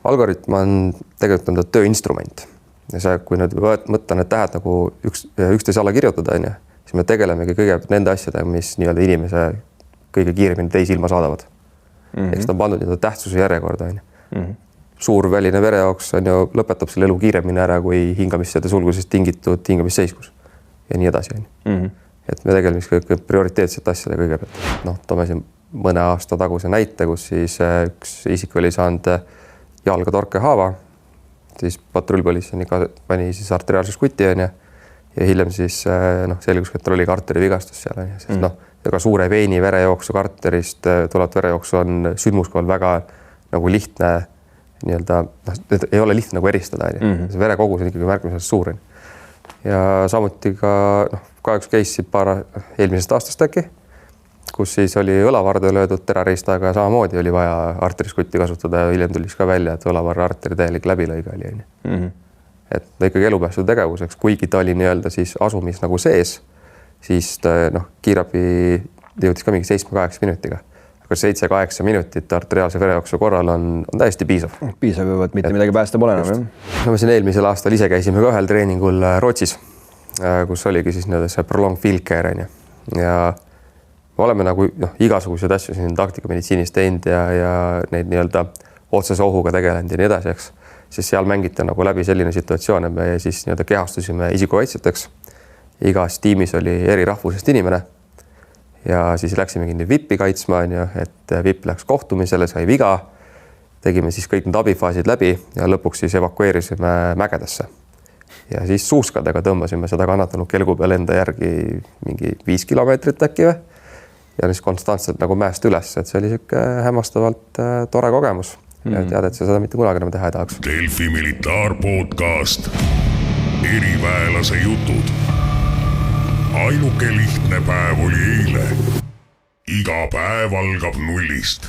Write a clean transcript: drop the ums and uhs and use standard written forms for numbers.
algoritm on tegelikult tööinstrument. Ja see, kui nüüd mõtta need tähed nagu üksteise alla kirjutada, siis me tegelemegi kõigepealt nende asjadega, mis nii-öelda inimese kõige kiiremini teisi ilma saadavad. Eks ta on pandud nii-öelda tähtsuse järjekorda. Suur väline verejooks lõpetab selle elu kiiremini ära kui hingamisseade sulgusest tingitud hingamisseiskus ja nii edasi. Et me tegeleme kõik prioriteetsete asjade kõigepealt. Toome siin mõne aasta taguse näite, kus siis üks isik oli saanud jalga torke haava, siis patrullpolitseinik pani siis arteriaalses kuti ja hiljem siis selgus, et tal oli ka arterivigastus seal. Ega suure veini verejooksu arterist tulevat verejooksu on sündmuskohal väga nagu lihtne ei ole lihtne nagu eristada. See verekogus on ikkagi märkimisväärselt suur. Ja samuti ka üks case paar eelmisest aastast äkki, kus siis oli õlavarde löödud terariistaga ja samamoodi oli vaja arteriskutti kasutada ja hiljem tulis ka välja, et õlavarre arteri täielik läbilõige oli. Et ta ikkagi elupäästu tegevuseks, kuigi ta oli nii-öelda siis asumis nagu sees, siis kiirabi jõudis ka mingi 7-8 minutiga. Aga 7-8 minutit arteriaalse verejooksu korral on täiesti piisav. Piisav juba, et mitte midagi päästa pole enam. Me siin eelmisel aastal ise käisime ka ühel treeningul Rootsis, kus oligi siis see prolonged field care. Ja me oleme nagu igasugused asju siin taktikameditsiinis teinud ja neid nii-öelda otsese ohuga tegelenud ja nii edasi, eks. Siis seal mängiti nagu läbi selline situatsioon, et me siis nii-öelda kehastusime isikukaitsjateks. Igas tiimis oli eri rahvusest inimene. Ja siis läksimegi nii VIP-i kaitsma, et VIP läks kohtumisele, sai viga, tegime siis kõik need abifaasid läbi ja lõpuks siis evakueerisime mägedesse. Ja siis suuskadega tõmbasime seda kannatanud kelgu peal enda järgi mingi 5 kilomeetrit äkki või. Ja siis konstantselt nagu mäest üles, et see oli siuke hämmastavalt tore kogemus. Ja tead, et seda mitte kunagi enam teha ei tahaks. Delfi militaarpodcast. Eriväelase jutud. Ainuke lihtne päev oli eile. Iga päev algab nullist.